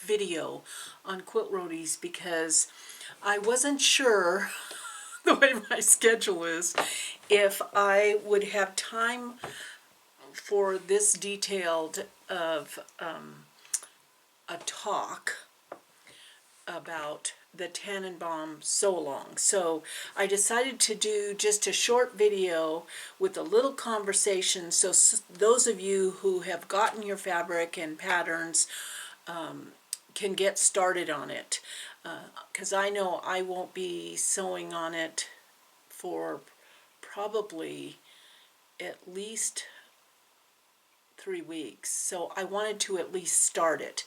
video on Quilt Roadies because I wasn't sure, the way my schedule is, if I would have time for this detailed of a talk about the Tannenbaum SAL. So I decided to do just a short video with a little conversation, so those of you who have gotten your fabric and patterns can get started on it, because I know I won't be sewing on it for probably at least 3 weeks, so I wanted to at least start it.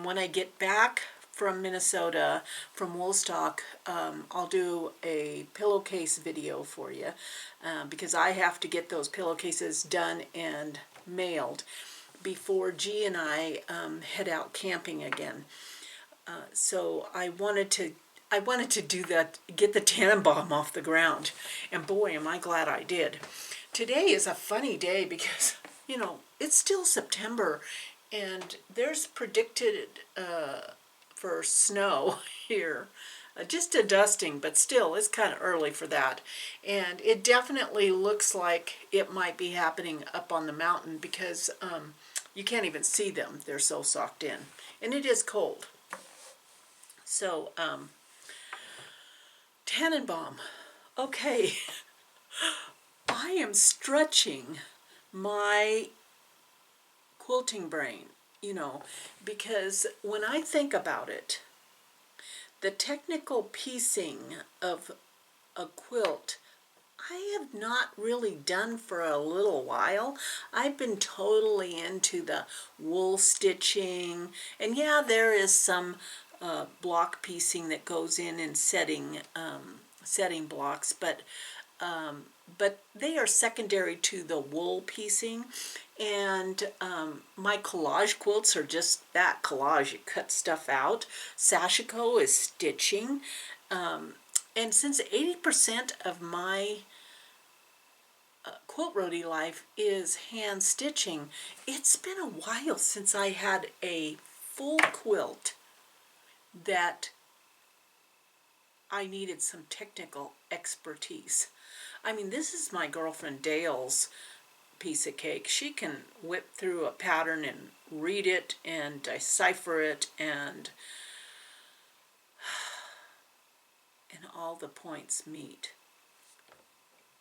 When I get back from Minnesota, from Woolstock, I'll do a pillowcase video for you, because I have to get those pillowcases done and mailed before G and I head out camping again. So I wanted to do that, get the Tannenbaum off the ground, and boy, am I glad I did. Today is a funny day because, you know, it's still September, and there's predicted for snow here. Just a dusting, but still, it's kind of early for that. And it definitely looks like it might be happening up on the mountain because you can't even see them. They're so socked in. And it is cold. So, Tannenbaum. Okay. I am stretching my quilting brain, you know, because when I think about it, the technical piecing of a quilt I have not really done for a little while. I've been totally into the wool stitching, and yeah, there is some block piecing that goes in and setting blocks, but they are secondary to the wool piecing. And my collage quilts are just that, collage. You cut stuff out. Sashiko is stitching. And since 80% of my quilt roadie life is hand stitching, it's been a while since I had a full quilt that I needed some technical expertise. I mean, this is my girlfriend Dale's piece of cake. She can whip through a pattern and read it and decipher it, and all the points meet.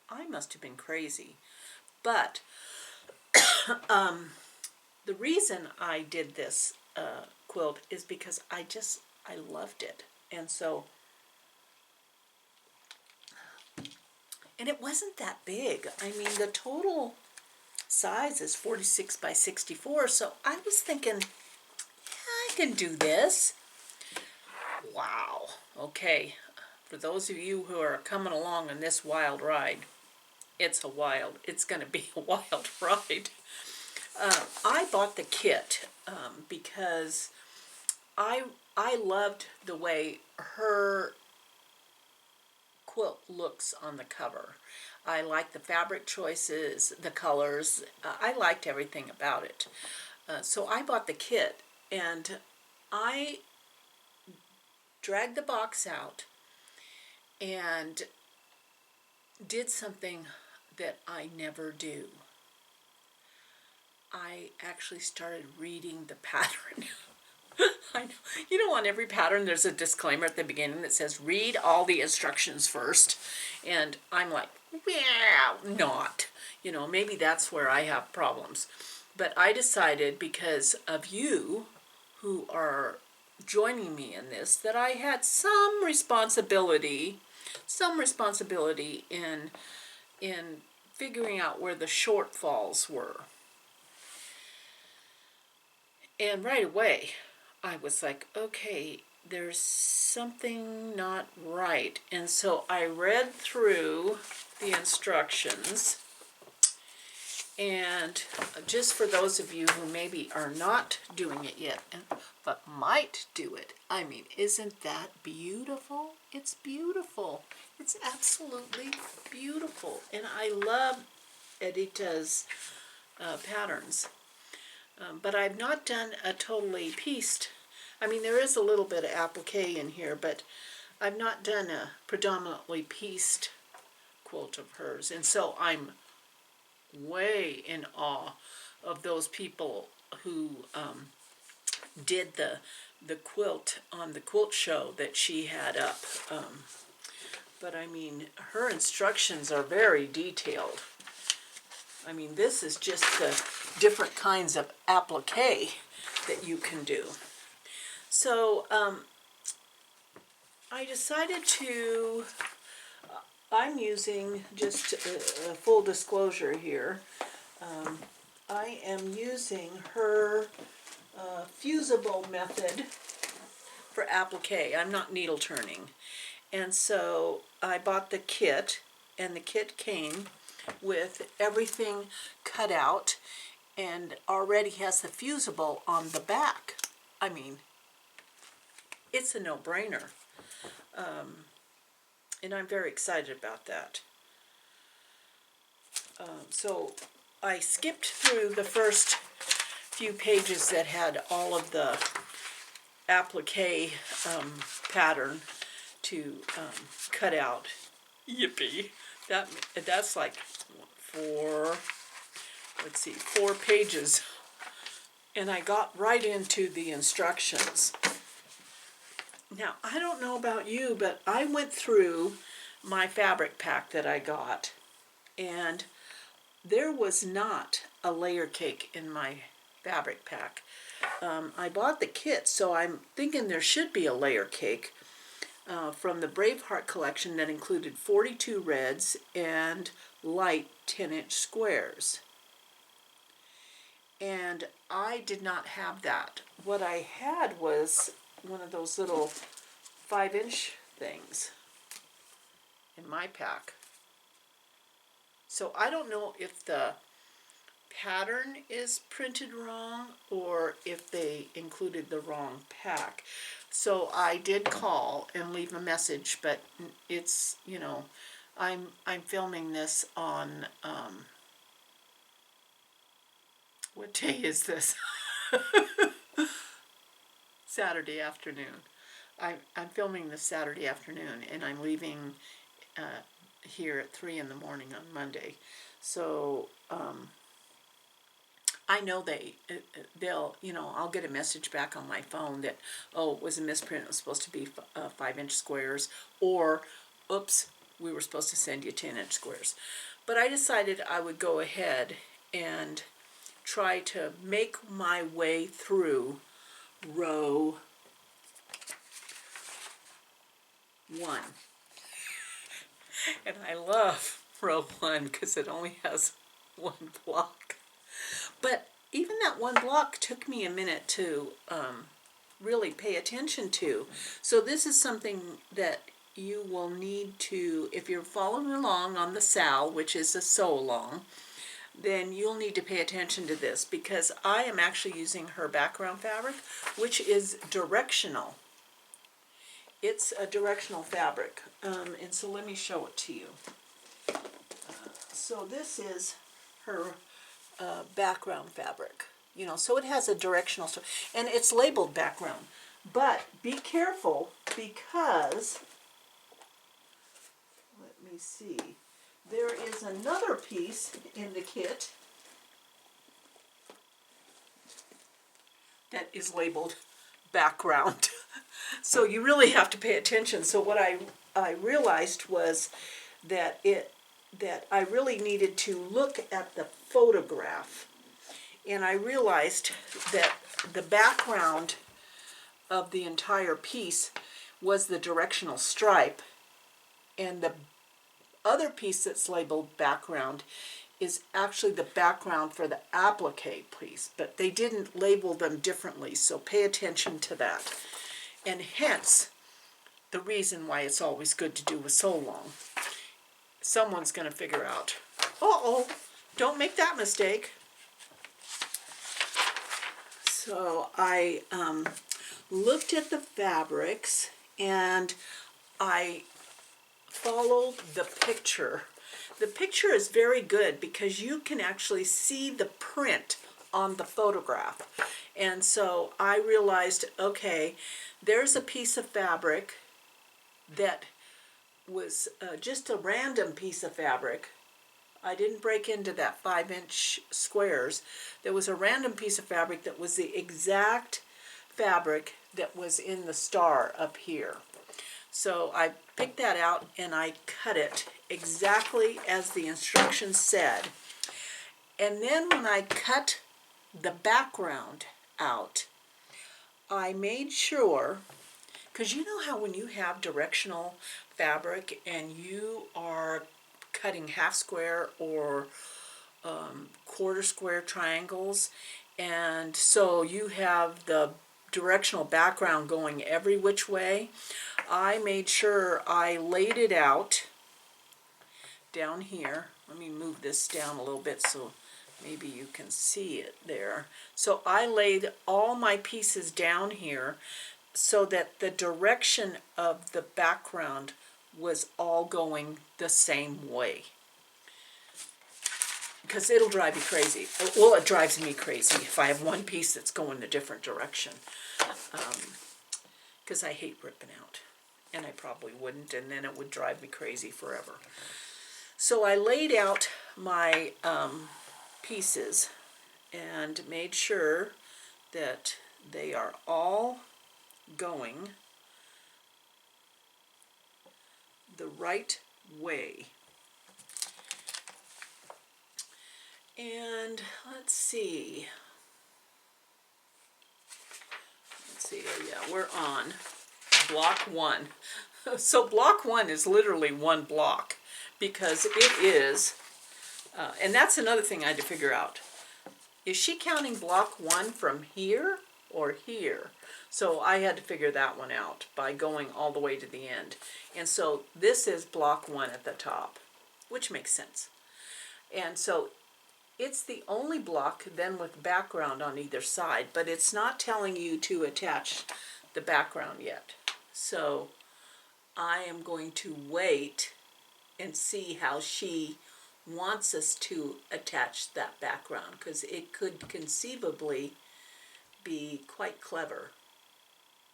I must have been crazy, but the reason I did this quilt is because I loved it. And so, and it wasn't that big. I mean, the total size is 46 by 64, so I was thinking, yeah, I can do this. Wow. Okay, for those of you who are coming along on this wild ride, it's going to be a wild ride. I bought the kit because I loved the way her quilt looks on the cover. I like the fabric choices, the colors. I liked everything about it. So I bought the kit, and I dragged the box out and did something that I never do. I actually started reading the pattern. I know. You know, on every pattern there's a disclaimer at the beginning that says read all the instructions first, and I'm like, yeah, not. You know, maybe that's where I have problems. But I decided, because of you who are joining me in this, that I had some responsibility in figuring out where the shortfalls were. And right away, I was like, okay, there's something not right. And so I read through the instructions, and just for those of you who maybe are not doing it yet, but might do it, I mean, isn't that beautiful? It's beautiful. It's absolutely beautiful. And I love Edyta's patterns. But I've not done a totally pieced I mean, there is a little bit of applique in here, but I've not done a predominantly pieced quilt of hers, and so I'm way in awe of those people who did the quilt on the quilt show that she had up. But I mean, her instructions are very detailed. I mean, this is just the different kinds of applique that you can do. So I decided to, I'm using, just a full disclosure here, I am using her fusible method for applique. I'm not needle turning. And so I bought the kit, and the kit came with everything cut out and already has the fusible on the back. I mean, it's a no-brainer. And I'm very excited about that. So I skipped through the first few pages that had all of the applique pattern to cut out. Yippee! That's like four pages, and I got right into the instructions. Now, I don't know about you, but I went through my fabric pack that I got, and there was not a layer cake in my fabric pack. I bought the kit, so I'm thinking there should be a layer cake from the Braveheart collection that included 42 reds and light 10-inch squares. And I did not have that. What I had was one of those little 5-inch things in my pack. So I don't know if the pattern is printed wrong or if they included the wrong pack. So I did call and leave a message, but it's, you know, I'm filming this on what day is this? Saturday afternoon. I'm filming this Saturday afternoon, and I'm leaving here at 3 in the morning on Monday. So I know they'll, you know, I'll get a message back on my phone that, oh, it was a misprint, it was supposed to be 5-inch squares, or, oops, we were supposed to send you 10-inch squares. But I decided I would go ahead and try to make my way through row 1. And I love row 1 because it only has one block. But even that one block took me a minute to really pay attention to. So this is something that you will need to, if you're following along on the SAL, which is a sew along, then you'll need to pay attention to this, because I am actually using her background fabric, which is directional. It's a directional fabric, and so let me show it to you. So this is her background fabric, you know, so it has a directional, and it's labeled background. But be careful, because, let me see, there is another piece in the kit that is labeled background. So you really have to pay attention. So what I realized was that I really needed to look at the photograph, and I realized that the background of the entire piece was the directional stripe, and the other piece that's labeled background is actually the background for the applique piece, but they didn't label them differently, so pay attention to that. And hence the reason why it's always good to do a sew along. Someone's going to figure out, uh-oh, don't make that mistake. So I looked at the fabrics, and I followed the picture. The picture is very good because you can actually see the print on the photograph. And so I realized, okay, there's a piece of fabric that was just a random piece of fabric. I didn't break into that 5-inch squares. There was a random piece of fabric that was the exact fabric that was in the star up here. So I picked that out and I cut it exactly as the instructions said. And then when I cut the background out, I made sure, because you know how when you have directional fabric and you are cutting half square or quarter square triangles, and so you have the directional background going every which way, I made sure I laid it out down here. Let me move this down a little bit so maybe you can see it there. So I laid all my pieces down here so that the direction of the background was all going the same way. Because it'll drive you crazy. Well, it drives me crazy if I have one piece that's going a different direction. Because I hate ripping out. And I probably wouldn't, and then it would drive me crazy forever. So I laid out my pieces and made sure that they are all going the right way. And let's see, oh yeah, we're on block 1. So block 1 is literally one block because it is, and that's another thing I had to figure out. Is she counting block 1 from here or here? So I had to figure that one out by going all the way to the end. And so this is block 1 at the top, which makes sense. And so it's the only block then with background on either side, but it's not telling you to attach the background yet. So I am going to wait and see how she wants us to attach that background, because it could conceivably be quite clever.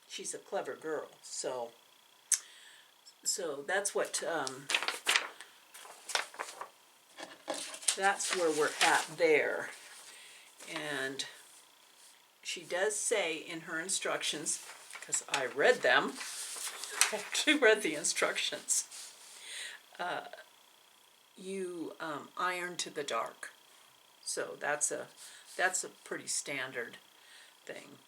She's a clever girl, so that's what that's where we're at there. And she does say in her instructions, because I read them, I actually read the instructions, you iron to the dark. So that's a pretty standard thing.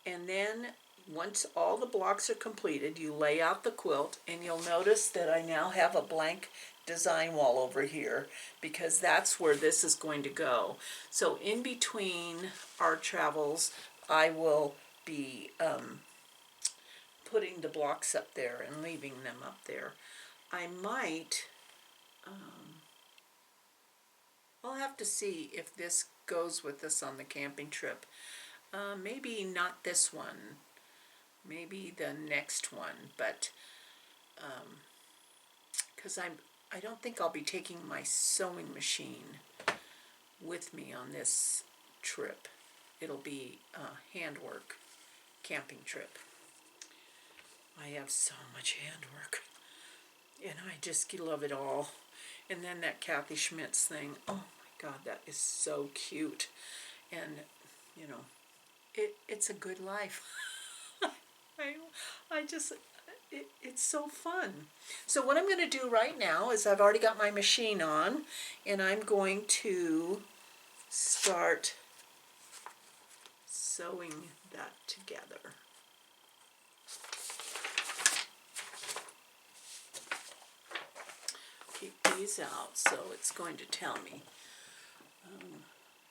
And then once all the blocks are completed, you lay out the quilt, and you'll notice that I now have a blank design wall over here because that's where this is going to go. So in between our travels, I will be putting the blocks up there and leaving them up there. I might, I'll have to see if this goes with us on the camping trip. Maybe not this one, maybe the next one, but because I don't think I'll be taking my sewing machine with me on this trip. It'll be a handwork camping trip. I have so much handwork, and I just love it all. And then that Kathy Schmitz thing, oh my God, that is so cute. And, you know, it's a good life. It's so fun. So what I'm going to do right now is I've already got my machine on, and I'm going to start sewing that together. Keep these out, so it's going to tell me.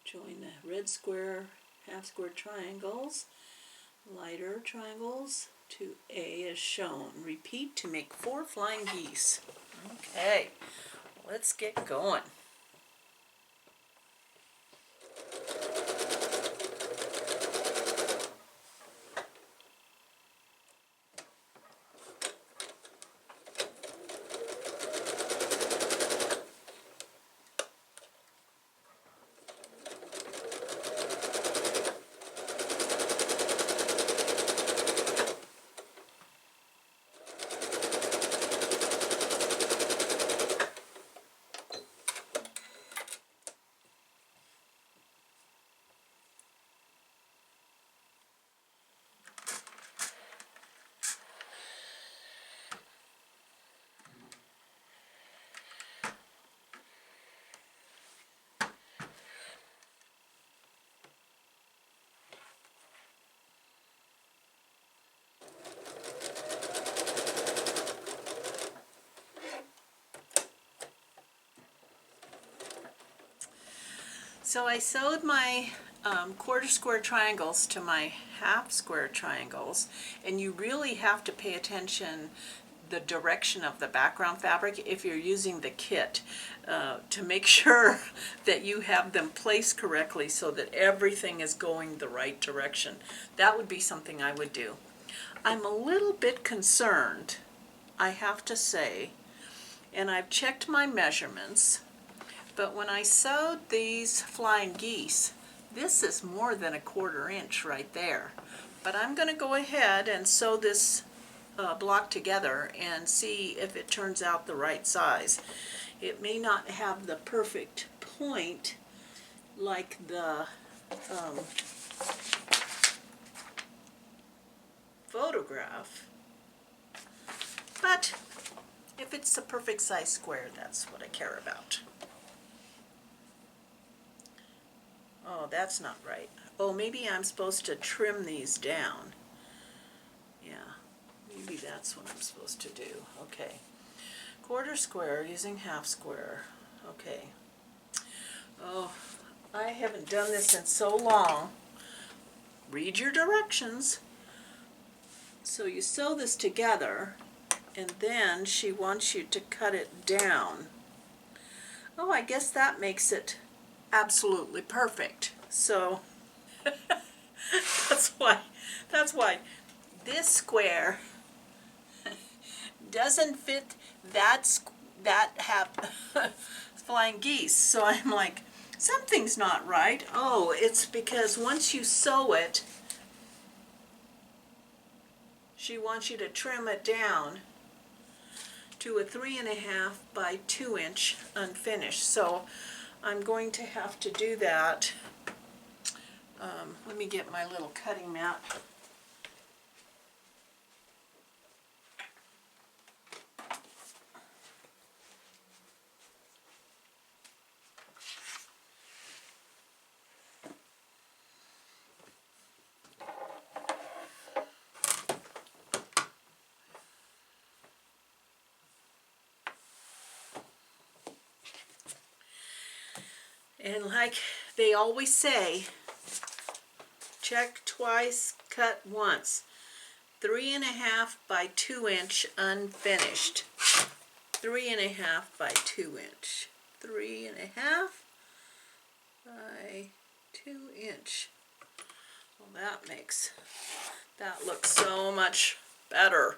Join the red square, half square triangles, lighter triangles to A as shown. Repeat to make 4 flying geese. Okay, let's get going. So I sewed my quarter square triangles to my half square triangles, and you really have to pay attention the direction of the background fabric if you're using the kit to make sure that you have them placed correctly so that everything is going the right direction. That would be something I would do. I'm a little bit concerned, I have to say, and I've checked my measurements, but when I sewed these flying geese, this is more than a 1/4 inch right there. But I'm going to go ahead and sew this block together and see if it turns out the right size. It may not have the perfect point like the photograph, but if it's the perfect size square, that's what I care about. Oh, that's not right. Oh, maybe I'm supposed to trim these down. Yeah, maybe that's what I'm supposed to do. Okay. Quarter square using half square. Okay. Oh, I haven't done this in so long. Read your directions. So you sew this together, and then she wants you to cut it down. Oh, I guess that makes it absolutely perfect. So that's why this square doesn't fit that flying geese. So I'm like, something's not right. Oh, it's because once you sew it, she wants you to trim it down to a 3.5 by 2 inch unfinished. So I'm going to have to do that. Let me get my little cutting mat. And like they always say, check twice, cut once. 3.5 by 2 inch unfinished. 3.5 by 2 inch. 3.5 by 2 inch. Well, that looks so much better.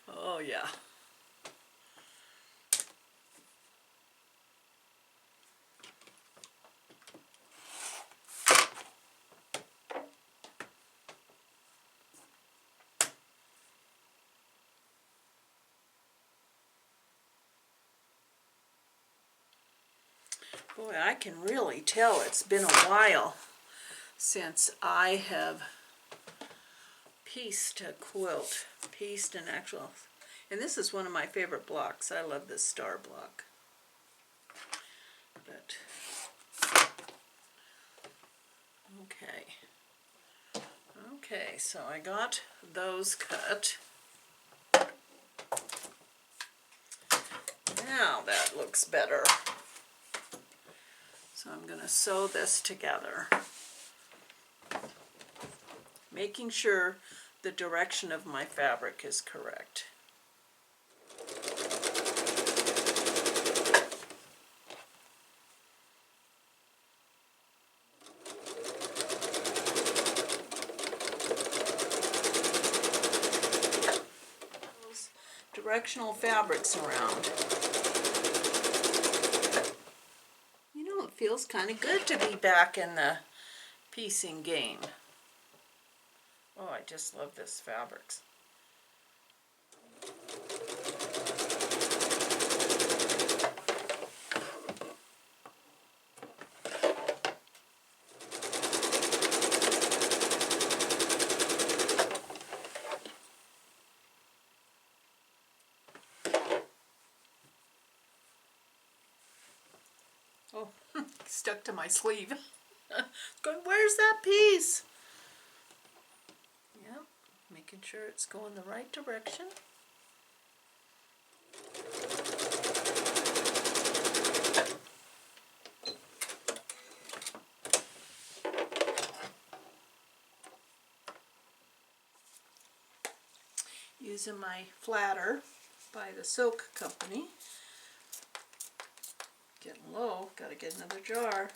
Oh yeah. Boy, I can really tell it's been a while since I have pieced a quilt, pieced an actual, and this is one of my favorite blocks. I love this star block. But, okay, so I got those cut. Now that looks better. So I'm going to sew this together, making sure the direction of my fabric is correct. Those directional fabrics around. It feels kind of good to be back in the piecing game. Oh, I just love this fabrics. Oh, stuck to my sleeve. Going, where's that piece? Yep, making sure it's going the right direction. using my flatter by the Silk Company. Getting low, gotta get another jar.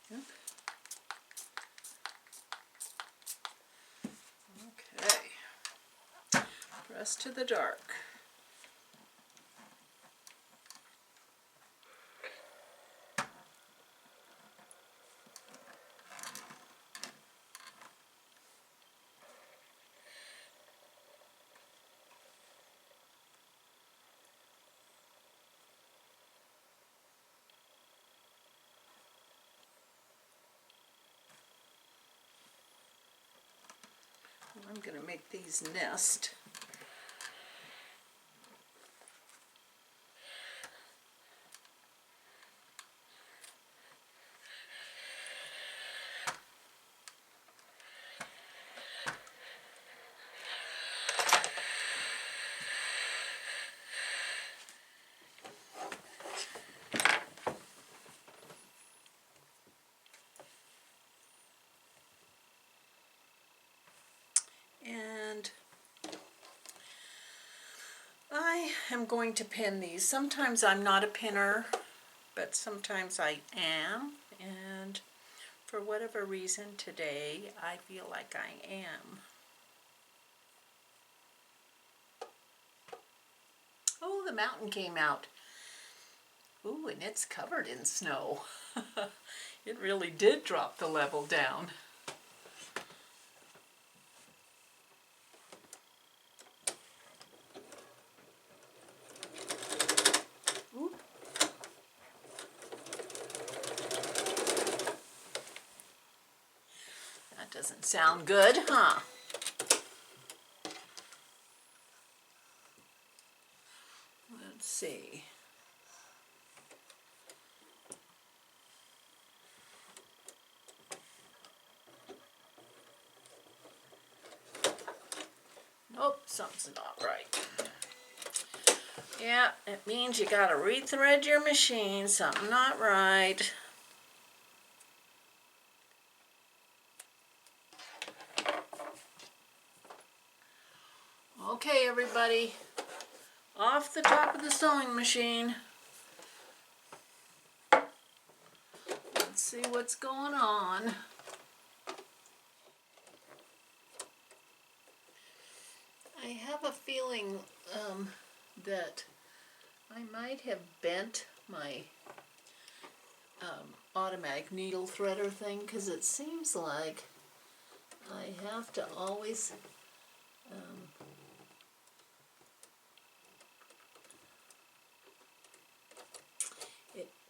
Yep. Okay. Press to the dark. I'm going to make these nest. And I am going to pin these. Sometimes I'm not a pinner, but sometimes I am, and for whatever reason today I feel like I am. Oh, the mountain came out. Ooh, and it's covered in snow. It really did drop the level down. Doesn't sound good, huh? Let's see. Nope, something's not right. Yeah, it means you gotta rethread your machine. Something not right. Okay, everybody, off the top of the sewing machine. Let's see what's going on. I have a feeling that I might have bent my automatic needle threader thing, because it seems like I have to always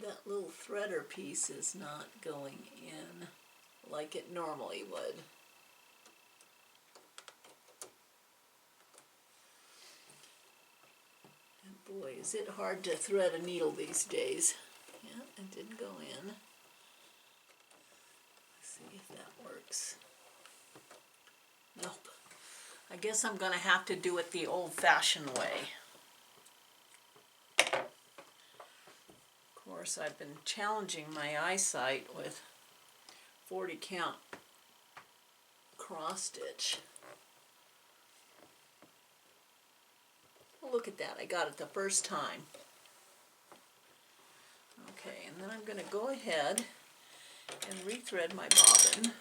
that little threader piece is not going in like it normally would. And boy, is it hard to thread a needle these days. Yeah, it didn't go in. Let's see if that works. Nope. I guess I'm going to have to do it the old-fashioned way. Of course, I've been challenging my eyesight with 40 count cross stitch. Well, look at that, I got it the first time. Okay, and then I'm going to go ahead and rethread my bobbin,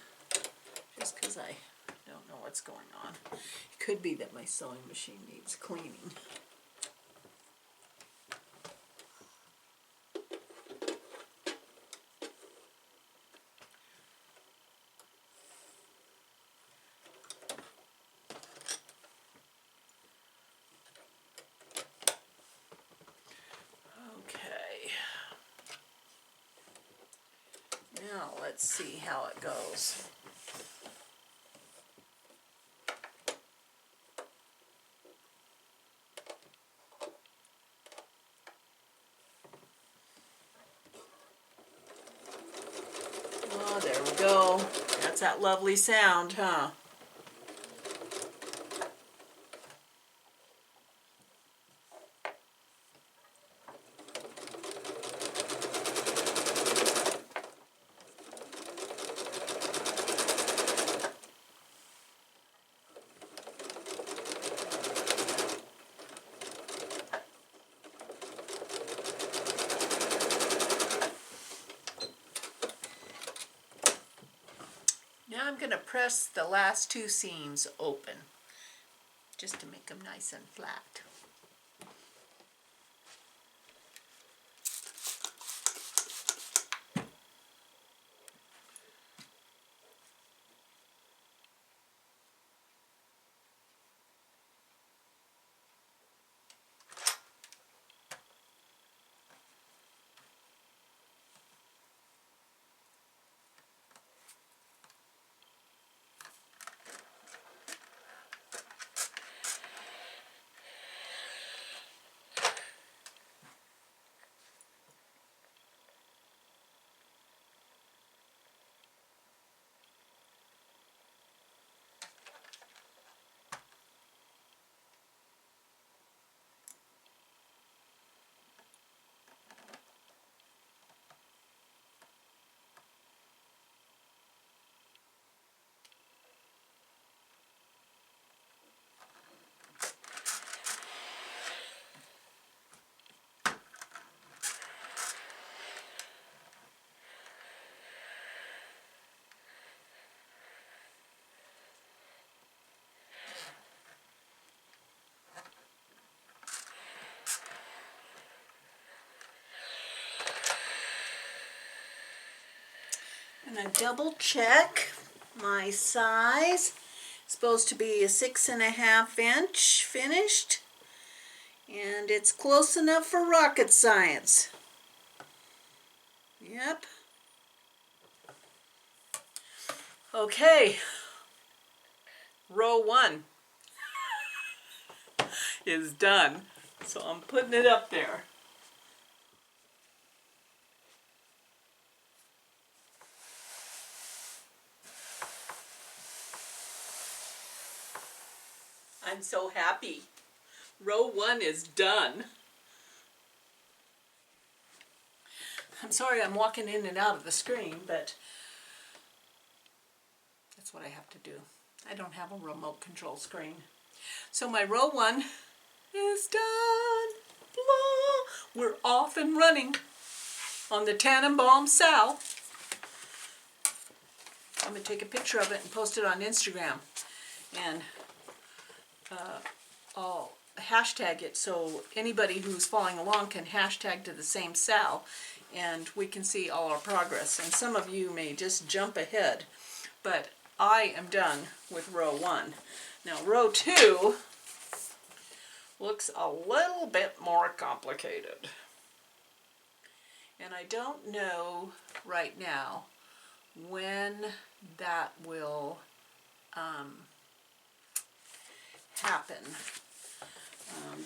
just because I don't know what's going on. It could be that my sewing machine needs cleaning. Now let's see how it goes. Oh, there we go. That's that lovely sound, huh? I'm going to press the last two seams open just to make them nice and flat. I'm going to double check my size. It's supposed to be a 6.5 inch finished, and it's close enough for rocket science. Yep. Okay, row 1 is done, so I'm putting it up there. I'm so happy. Row 1 is done. I'm sorry I'm walking in and out of the screen, but that's what I have to do. I don't have a remote control screen. So my row 1 is done. Blah. We're off and running on the Tannenbaum SAL. I'm going to take a picture of it and post it on Instagram. And I'll hashtag it so anybody who's following along can hashtag to the same SAL, and we can see all our progress. And some of you may just jump ahead, but I am done with row 1. Now row 2 looks a little bit more complicated, and I don't know right now when that will happen,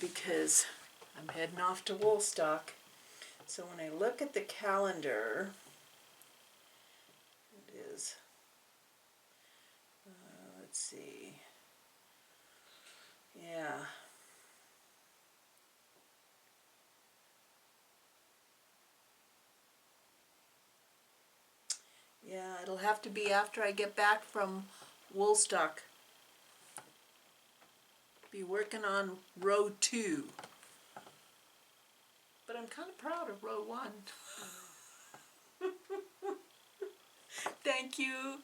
because I'm heading off to Woolstock. So when I look at the calendar, it is, let's see, yeah, it'll have to be after I get back from Woolstock. Be working on row 2. But I'm kind of proud of row 1. Thank you,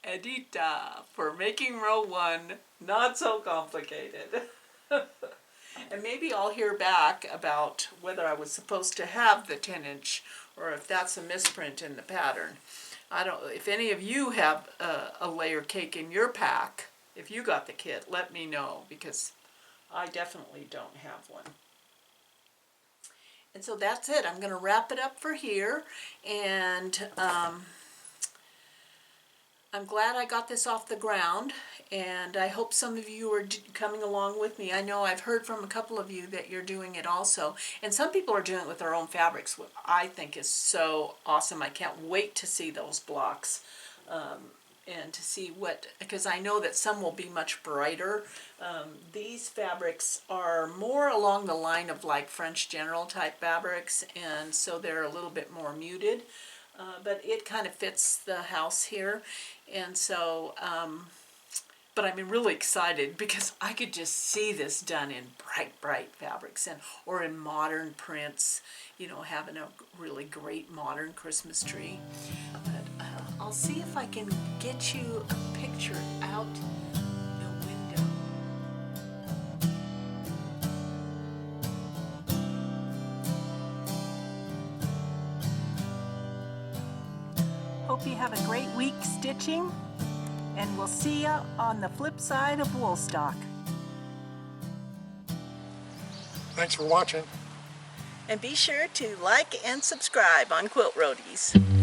Edyta, for making row 1 not so complicated. And maybe I'll hear back about whether I was supposed to have the 10-inch or if that's a misprint in the pattern. I don't. If any of you have a layer cake in your pack, if you got the kit, let me know, because I definitely don't have one. And so that's it. I'm going to wrap it up for here, and I'm glad I got this off the ground, and I hope some of you are coming along with me. I know I've heard from a couple of you that you're doing it also, and some people are doing it with their own fabrics, which I think is so awesome. I can't wait to see those blocks. And to see what, because I know that some will be much brighter. These fabrics are more along the line of like French General type fabrics, and so they're a little bit more muted, but it kind of fits the house here. And so, but I'm really excited because I could just see this done in bright fabrics, and or in modern prints, you know, having a really great modern Christmas tree. But I'll see if I can get you a picture out the window. Hope you have a great week stitching, and we'll see you on the flip side of Woolstock. Thanks for watching. And be sure to like and subscribe on Quilt Roadies.